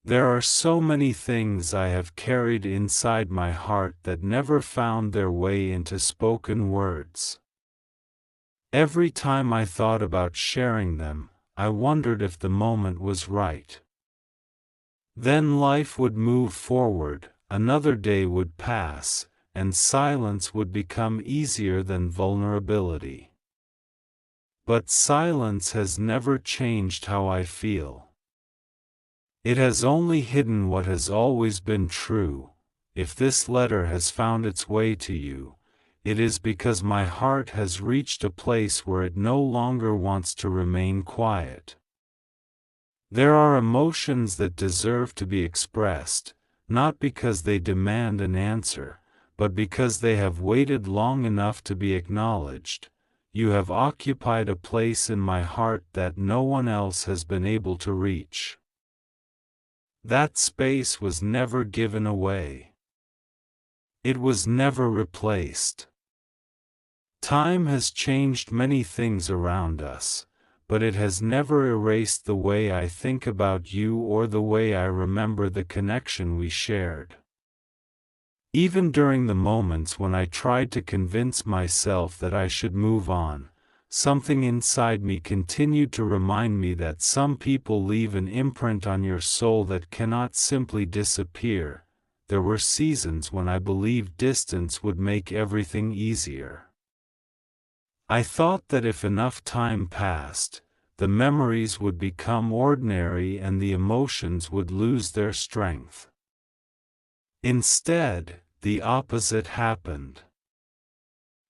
There are so many things I have carried inside my heart that never found their way into spoken words. Every time I thought about sharing them, I wondered if the moment was right. Then life would move forward, another day would pass, and silence would become easier than vulnerability. But silence has never changed how I feel. It has only hidden what has always been true. If this letter has found its way to you, it is because my heart has reached a place where it no longer wants to remain quiet. There are emotions that deserve to be expressed, not because they demand an answer, but because they have waited long enough to be acknowledged. You have occupied a place in my heart that no one else has been able to reach. That space was never given away. It was never replaced. Time has changed many things around us, but it has never erased the way I think about you or the way I remember the connection we shared. Even during the moments when I tried to convince myself that I should move on, something inside me continued to remind me that some people leave an imprint on your soul that cannot simply disappear. There were seasons when I believed distance would make everything easier. I thought that if enough time passed, the memories would become ordinary and the emotions would lose their strength. Instead, the opposite happened.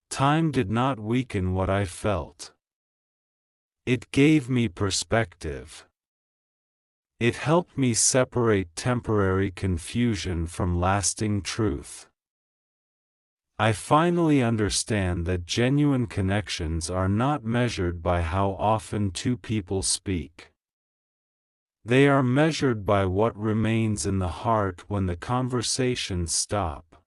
Time did not weaken what I felt. It gave me perspective. It helped me separate temporary confusion from lasting truth. I finally understand that genuine connections are not measured by how often two people speak. They are measured by what remains in the heart when the conversations stop.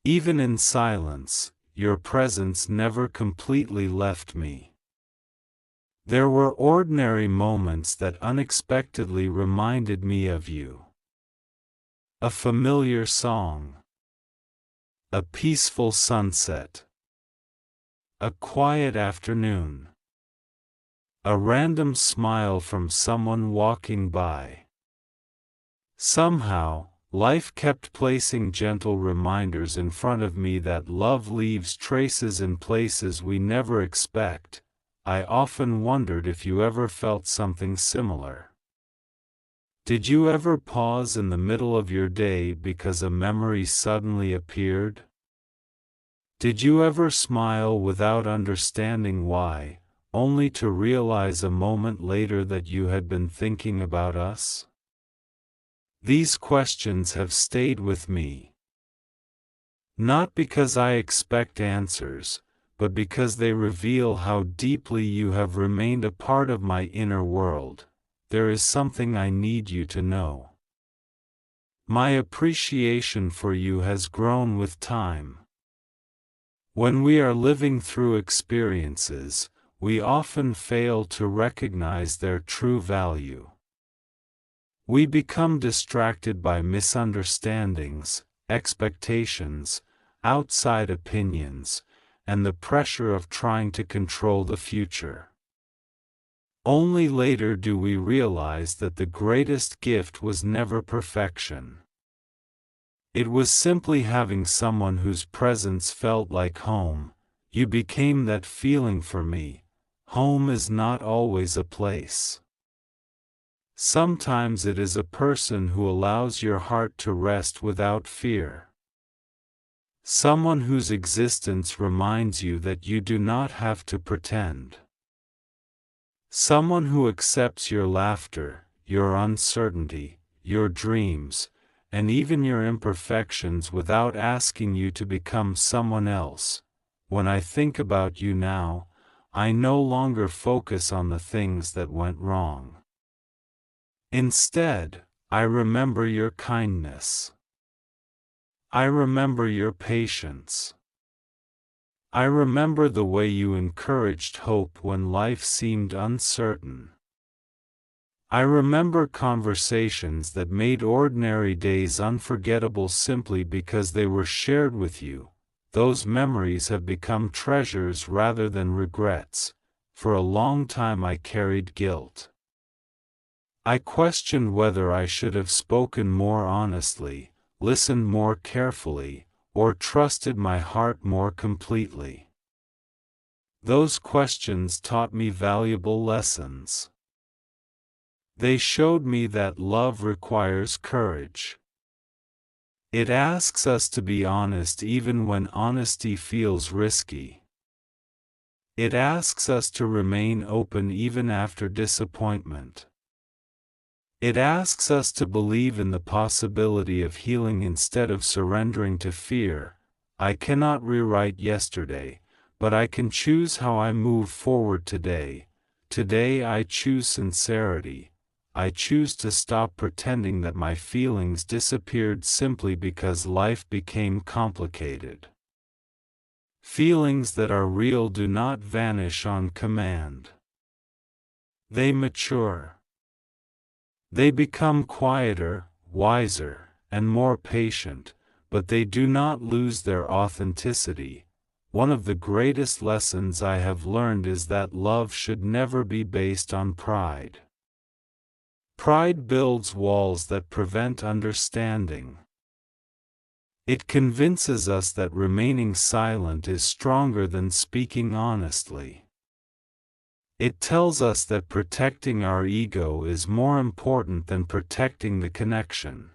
Even in silence, your presence never completely left me. There were ordinary moments that unexpectedly reminded me of you. A familiar song. A peaceful sunset. A quiet afternoon. A random smile from someone walking by. Somehow, life kept placing gentle reminders in front of me that love leaves traces in places we never expect. I often wondered if you ever felt something similar. Did you ever pause in the middle of your day because a memory suddenly appeared? Did you ever smile without understanding why, only to realize a moment later that you had been thinking about us? These questions have stayed with me. Not because I expect answers, but because they reveal how deeply you have remained a part of my inner world. There is something I need you to know. My appreciation for you has grown with time. When we are living through experiences, we often fail to recognize their true value. We become distracted by misunderstandings, expectations, outside opinions, and the pressure of trying to control the future. Only later do we realize that the greatest gift was never perfection. It was simply having someone whose presence felt like home. You became that feeling for me. Home is not always a place. Sometimes it is a person who allows your heart to rest without fear. Someone whose existence reminds you that you do not have to pretend. Someone who accepts your laughter, your uncertainty, your dreams, and even your imperfections without asking you to become someone else. When I think about you now, I no longer focus on the things that went wrong. Instead, I remember your kindness. I remember your patience. I remember the way you encouraged hope when life seemed uncertain. I remember conversations that made ordinary days unforgettable simply because they were shared with you. Those memories have become treasures rather than regrets. For a long time I carried guilt. I questioned whether I should have spoken more honestly, listened more carefully, or trusted my heart more completely. Those questions taught me valuable lessons. They showed me that love requires courage. It asks us to be honest even when honesty feels risky. It asks us to remain open even after disappointment. It asks us to believe in the possibility of healing instead of surrendering to fear. I cannot rewrite yesterday, but I can choose how I move forward today. Today I choose sincerity. I choose to stop pretending that my feelings disappeared simply because life became complicated. Feelings that are real do not vanish on command. They mature. They become quieter, wiser, and more patient, but they do not lose their authenticity. One of the greatest lessons I have learned is that love should never be based on pride. Pride builds walls that prevent understanding. It convinces us that remaining silent is stronger than speaking honestly. It tells us that protecting our ego is more important than protecting the connection.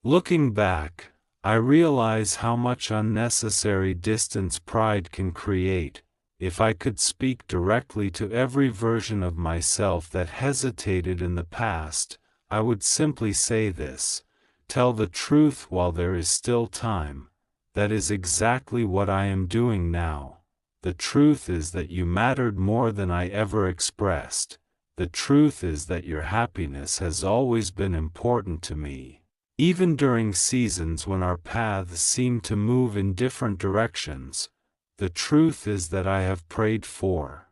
Looking back, I realize how much unnecessary distance pride can create. If I could speak directly to every version of myself that hesitated in the past, I would simply say this: tell the truth while there is still time. That is exactly what I am doing now. The truth is that you mattered more than I ever expressed. The truth is that your happiness has always been important to me. Even during seasons when our paths seem to move in different directions, the truth is that I have prayed for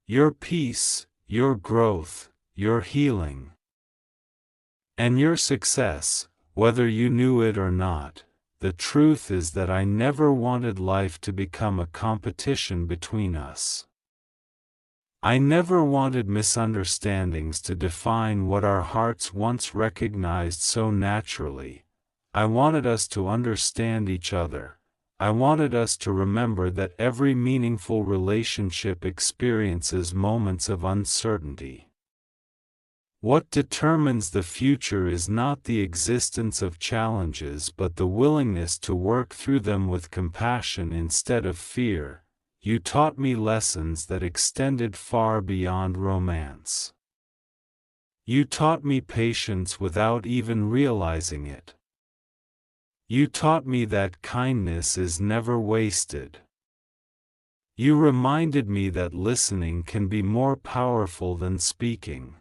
your peace, your growth, your healing, and your success, whether you knew it or not. The truth is that I never wanted life to become a competition between us. I never wanted misunderstandings to define what our hearts once recognized so naturally. I wanted us to understand each other. I wanted us to remember that every meaningful relationship experiences moments of uncertainty. What determines the future is not the existence of challenges but the willingness to work through them with compassion instead of fear. You taught me lessons that extended far beyond romance. You taught me patience without even realizing it. You taught me that kindness is never wasted. You reminded me that listening can be more powerful than speaking.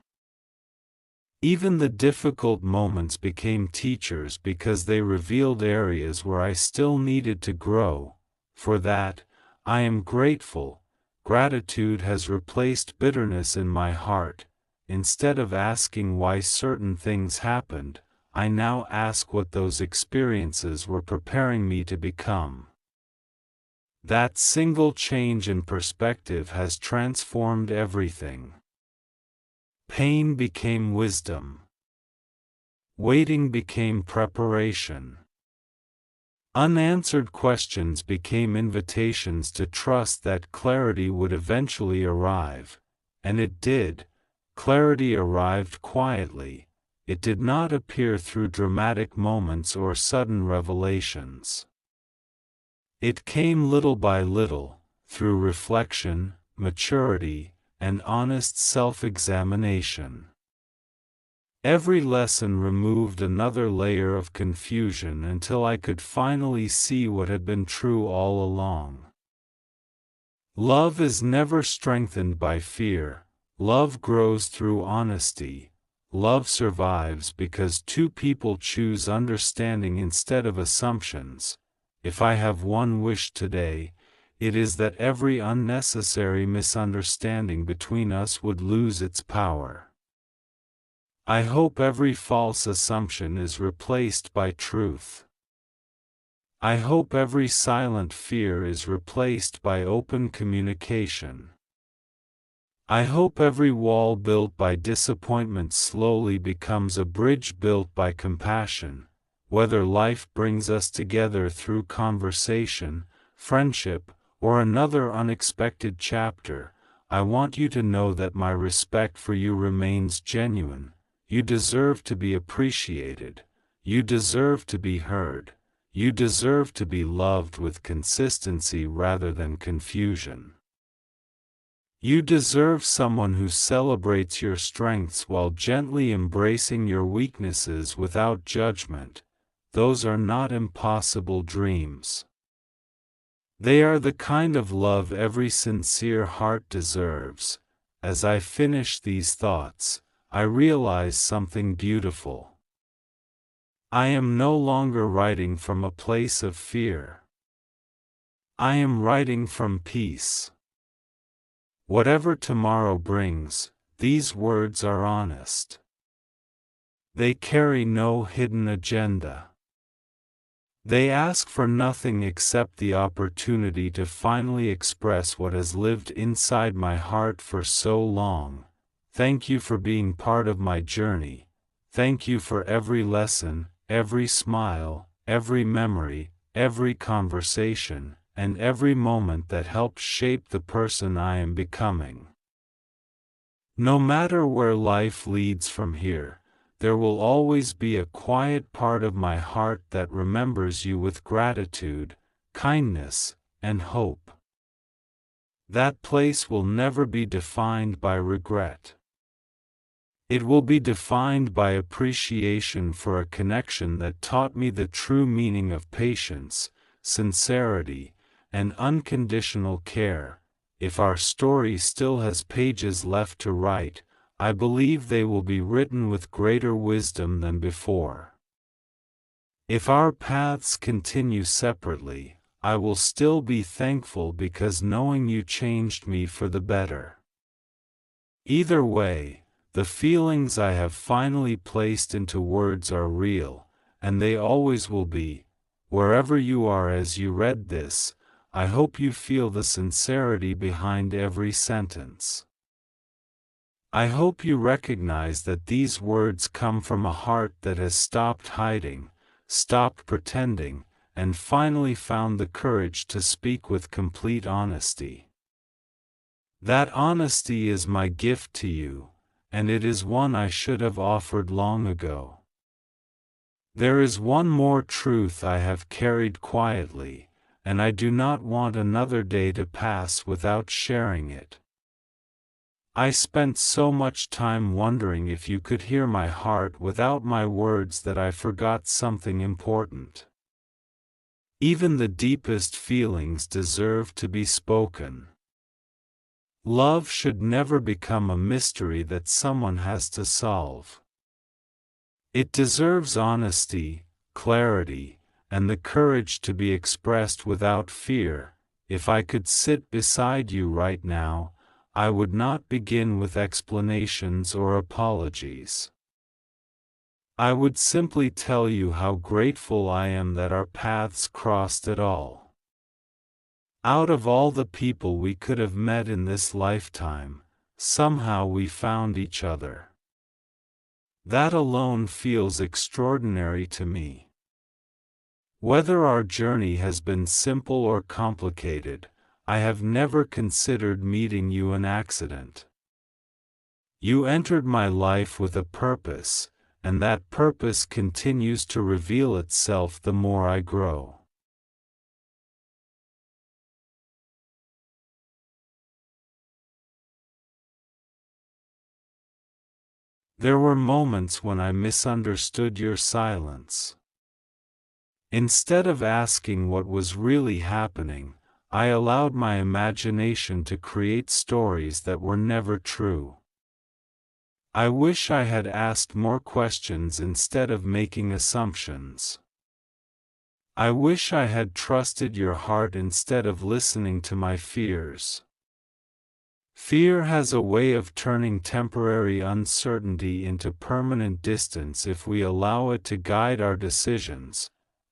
Even the difficult moments became teachers because they revealed areas where I still needed to grow. For that, I am grateful. Gratitude has replaced bitterness in my heart. Instead of asking why certain things happened, I now ask what those experiences were preparing me to become. That single change in perspective has transformed everything. Pain became wisdom. Waiting became preparation. Unanswered questions became invitations to trust that clarity would eventually arrive. And it did. Clarity arrived quietly. It did not appear through dramatic moments or sudden revelations. It came little by little, through reflection, maturity, and honest self-examination. Every lesson removed another layer of confusion until I could finally see what had been true all along. Love is never strengthened by fear. Love grows through honesty. Love survives because two people choose understanding instead of assumptions. If I have one wish today, it is that every unnecessary misunderstanding between us would lose its power. I hope every false assumption is replaced by truth. I hope every silent fear is replaced by open communication. I hope every wall built by disappointment slowly becomes a bridge built by compassion. Whether life brings us together through conversation, friendship, or another unexpected chapter, I want you to know that my respect for you remains genuine. You deserve to be appreciated. You deserve to be heard. You deserve to be loved with consistency rather than confusion. You deserve someone who celebrates your strengths while gently embracing your weaknesses without judgment. Those are not impossible dreams. They are the kind of love every sincere heart deserves. As I finish these thoughts, I realize something beautiful. I am no longer writing from a place of fear. I am writing from peace. Whatever tomorrow brings, these words are honest. They carry no hidden agenda. They ask for nothing except the opportunity to finally express what has lived inside my heart for so long. Thank you for being part of my journey. Thank you for every lesson, every smile, every memory, every conversation, and every moment that helped shape the person I am becoming. No matter where life leads from here, there will always be a quiet part of my heart that remembers you with gratitude, kindness, and hope. That place will never be defined by regret. It will be defined by appreciation for a connection that taught me the true meaning of patience, sincerity, and unconditional care. If our story still has pages left to write, I believe they will be written with greater wisdom than before. If our paths continue separately, I will still be thankful because knowing you changed me for the better. Either way, the feelings I have finally placed into words are real, and they always will be. Wherever you are as you read this, I hope you feel the sincerity behind every sentence. I hope you recognize that these words come from a heart that has stopped hiding, stopped pretending, and finally found the courage to speak with complete honesty. That honesty is my gift to you, and it is one I should have offered long ago. There is one more truth I have carried quietly, and I do not want another day to pass without sharing it. I spent so much time wondering if you could hear my heart without my words that I forgot something important. Even the deepest feelings deserve to be spoken. Love should never become a mystery that someone has to solve. It deserves honesty, clarity, and the courage to be expressed without fear. If I could sit beside you right now, I would not begin with explanations or apologies. I would simply tell you how grateful I am that our paths crossed at all. Out of all the people we could have met in this lifetime, somehow we found each other. That alone feels extraordinary to me. Whether our journey has been simple or complicated, I have never considered meeting you an accident. You entered my life with a purpose, and that purpose continues to reveal itself the more I grow. There were moments when I misunderstood your silence. Instead of asking what was really happening, I allowed my imagination to create stories that were never true. I wish I had asked more questions instead of making assumptions. I wish I had trusted your heart instead of listening to my fears. Fear has a way of turning temporary uncertainty into permanent distance if we allow it to guide our decisions.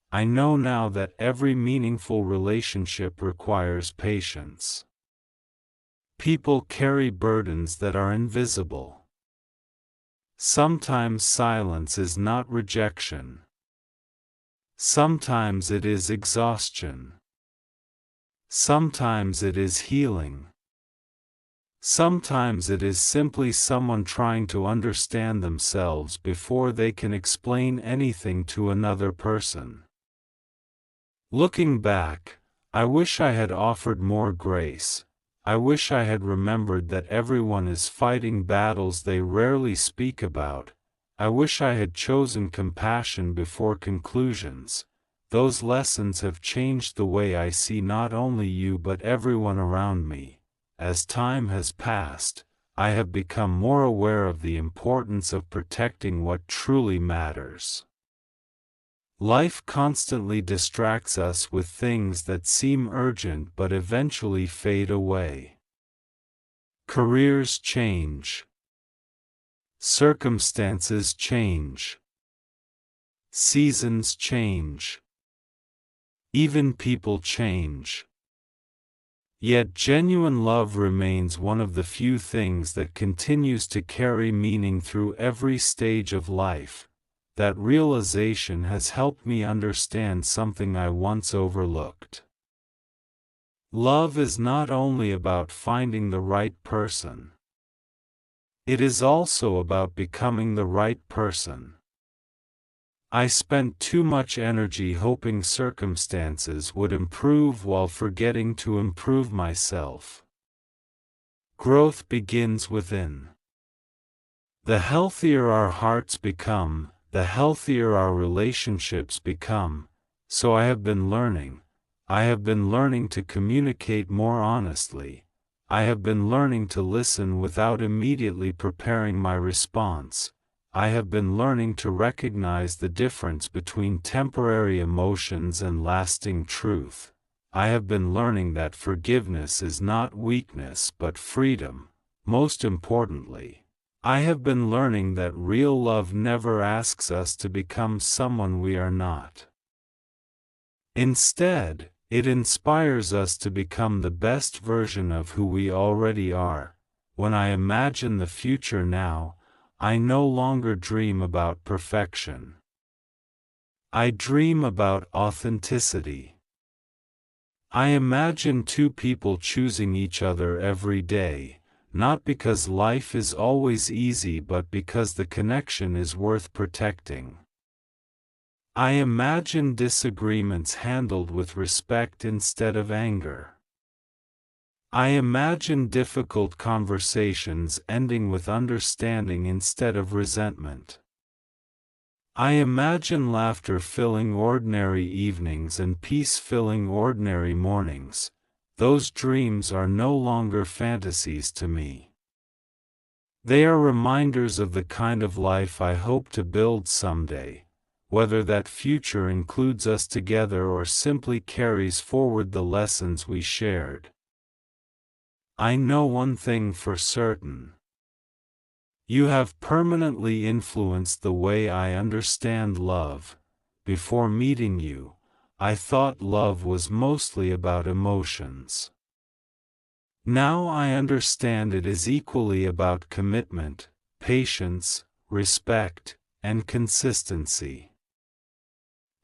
I know now that every meaningful relationship requires patience. People carry burdens that are invisible. Sometimes silence is not rejection. Sometimes it is exhaustion. Sometimes it is healing. Sometimes it is simply someone trying to understand themselves before they can explain anything to another person. Looking back, I wish I had offered more grace. I wish I had remembered that everyone is fighting battles they rarely speak about. I wish I had chosen compassion before conclusions. Those lessons have changed the way I see not only you but everyone around me. As time has passed, I have become more aware of the importance of protecting what truly matters. Life constantly distracts us with things that seem urgent but eventually fade away. Careers change. Circumstances change. Seasons change. Even people change. Yet genuine love remains one of the few things that continues to carry meaning through every stage of life. That realization has helped me understand something I once overlooked. Love is not only about finding the right person. It is also about becoming the right person. I spent too much energy hoping circumstances would improve while forgetting to improve myself. Growth begins within. The healthier our hearts become, the healthier our relationships become. So I have been learning to communicate more honestly. I have been learning to listen without immediately preparing my response. I have been learning to recognize the difference between temporary emotions and lasting truth. I have been learning that forgiveness is not weakness but freedom. Most importantly, I have been learning that real love never asks us to become someone we are not. Instead, it inspires us to become the best version of who we already are. When I imagine the future now, I no longer dream about perfection. I dream about authenticity. I imagine two people choosing each other every day, not because life is always easy but because the connection is worth protecting. I imagine disagreements handled with respect instead of anger. I imagine difficult conversations ending with understanding instead of resentment. I imagine laughter filling ordinary evenings and peace filling ordinary mornings. Those dreams are no longer fantasies to me. They are reminders of the kind of life I hope to build someday, whether that future includes us together or simply carries forward the lessons we shared. I know one thing for certain. You have permanently influenced the way I understand love. Before meeting you, I thought love was mostly about emotions. Now I understand it is equally about commitment, patience, respect, and consistency.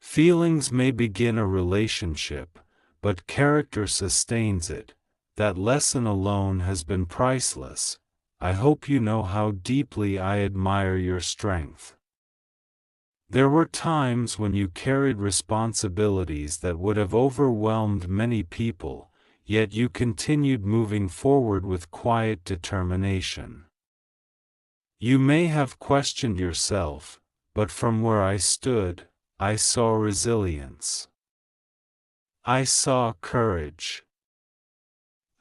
Feelings may begin a relationship, but character sustains it. That lesson alone has been priceless. I hope you know how deeply I admire your strength. There were times when you carried responsibilities that would have overwhelmed many people, yet you continued moving forward with quiet determination. You may have questioned yourself, but from where I stood, I saw resilience. I saw courage.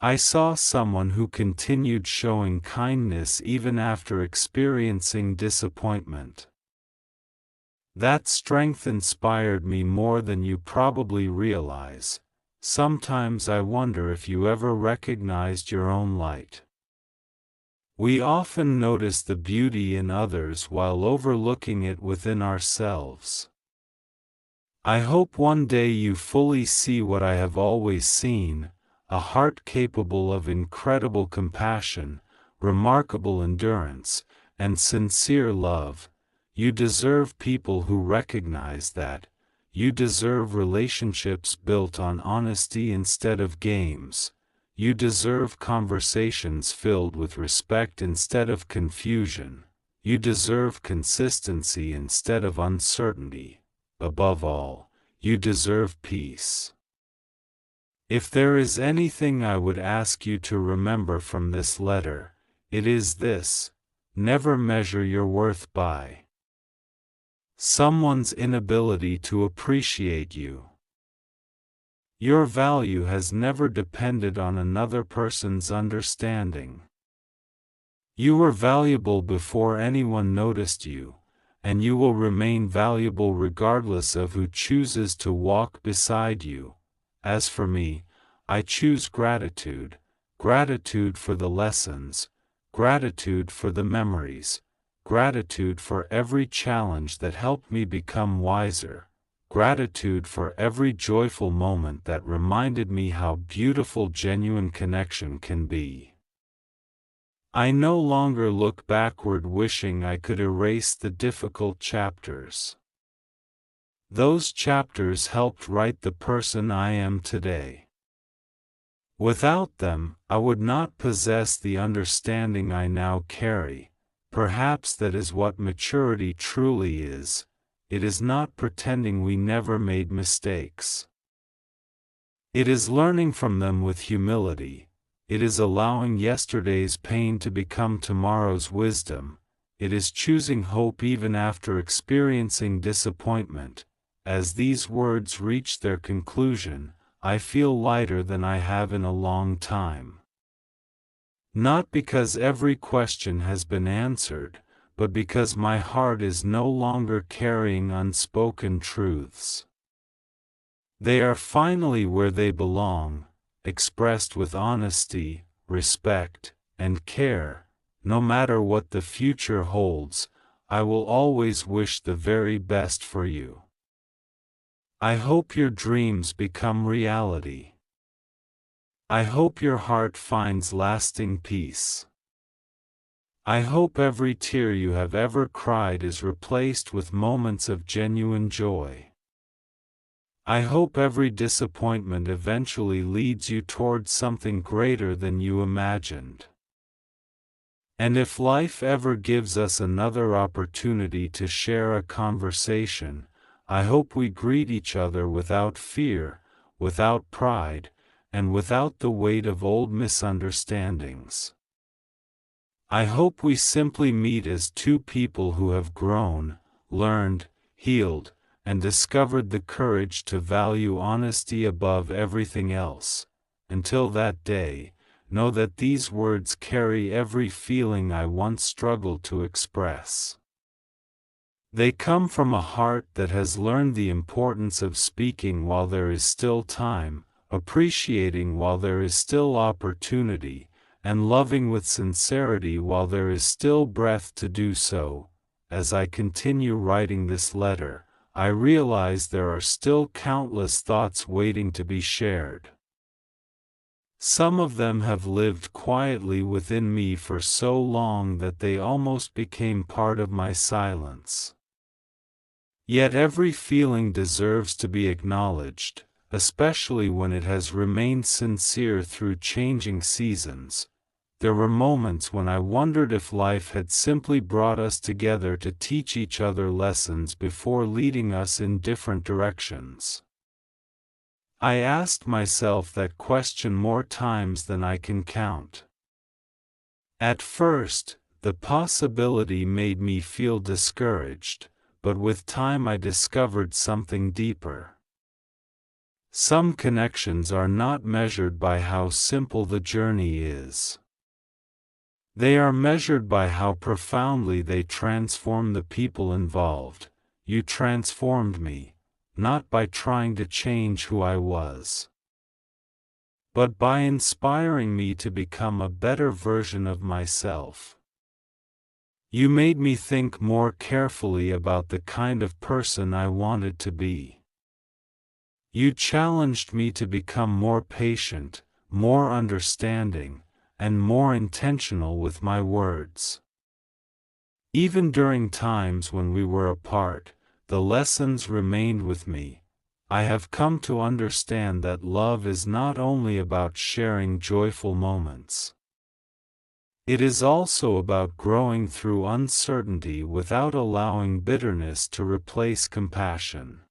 I saw someone who continued showing kindness even after experiencing disappointment. That strength inspired me more than you probably realize. Sometimes I wonder if you ever recognized your own light. We often notice the beauty in others while overlooking it within ourselves. I hope one day you fully see what I have always seen, a heart capable of incredible compassion, remarkable endurance, and sincere love. You deserve people who recognize that. You deserve relationships built on honesty instead of games. You deserve conversations filled with respect instead of confusion. You deserve consistency instead of uncertainty. Above all, you deserve peace. If there is anything I would ask you to remember from this letter, it is this: never measure your worth by someone's inability to appreciate you. Your value has never depended on another person's understanding. You were valuable before anyone noticed you, and you will remain valuable regardless of who chooses to walk beside you. As for me, I choose gratitude, gratitude for the lessons, gratitude for the memories, gratitude for every challenge that helped me become wiser, gratitude for every joyful moment that reminded me how beautiful genuine connection can be. I no longer look backward wishing I could erase the difficult chapters. Those chapters helped write the person I am today. Without them, I would not possess the understanding I now carry. Perhaps that is what maturity truly is. It is not pretending we never made mistakes. It is learning from them with humility. It is allowing yesterday's pain to become tomorrow's wisdom. It is choosing hope even after experiencing disappointment. As these words reach their conclusion, I feel lighter than I have in a long time. Not because every question has been answered, but because my heart is no longer carrying unspoken truths. They are finally where they belong, expressed with honesty, respect, and care. No matter what the future holds, I will always wish the very best for you. I hope your dreams become reality. I hope your heart finds lasting peace. I hope every tear you have ever cried is replaced with moments of genuine joy. I hope every disappointment eventually leads you towards something greater than you imagined. And if life ever gives us another opportunity to share a conversation, I hope we greet each other without fear, without pride, and without the weight of old misunderstandings. I hope we simply meet as two people who have grown, learned, healed, and discovered the courage to value honesty above everything else. Until that day, know that these words carry every feeling I once struggled to express. They come from a heart that has learned the importance of speaking while there is still time, appreciating while there is still opportunity, and loving with sincerity while there is still breath to do so. As I continue writing this letter, I realize there are still countless thoughts waiting to be shared. Some of them have lived quietly within me for so long that they almost became part of my silence. Yet every feeling deserves to be acknowledged, especially when it has remained sincere through changing seasons. There were moments when I wondered if life had simply brought us together to teach each other lessons before leading us in different directions. I asked myself that question more times than I can count. At first, the possibility made me feel discouraged, but with time I discovered something deeper. Some connections are not measured by how simple the journey is. They are measured by how profoundly they transform the people involved. you transformed me, not by trying to change who I was, but by inspiring me to become a better version of myself. You made me think more carefully about the kind of person I wanted to be. You challenged me to become more patient, more understanding, and more intentional with my words. Even during times when we were apart, the lessons remained with me. I have come to understand that love is not only about sharing joyful moments. It is also about growing through uncertainty without allowing bitterness to replace compassion.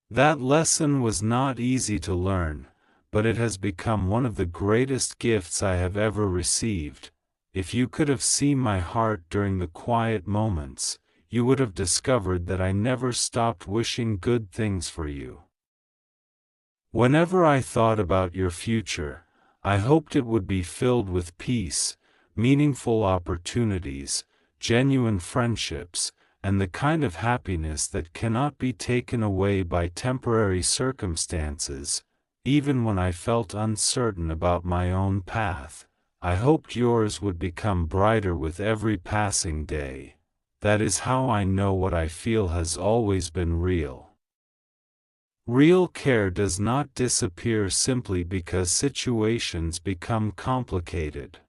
That lesson was not easy to learn, but it has become one of the greatest gifts I have ever received. If you could have seen my heart during the quiet moments, you would have discovered that I never stopped wishing good things for you. Whenever I thought about your future, I hoped it would be filled with peace, meaningful opportunities, genuine friendships, and the kind of happiness that cannot be taken away by temporary circumstances. Even when I felt uncertain about my own path, I hoped yours would become brighter with every passing day. That is how I know what I feel has always been real. Real care does not disappear simply because situations become complicated.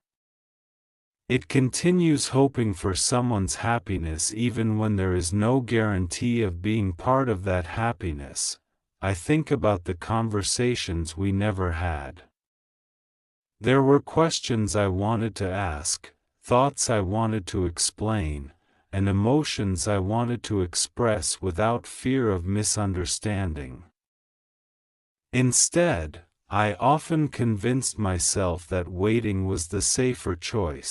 It continues hoping for someone's happiness even when there is no guarantee of being part of that happiness. I think about the conversations we never had. There were questions I wanted to ask, thoughts I wanted to explain, and emotions I wanted to express without fear of misunderstanding. Instead, I often convinced myself that waiting was the safer choice.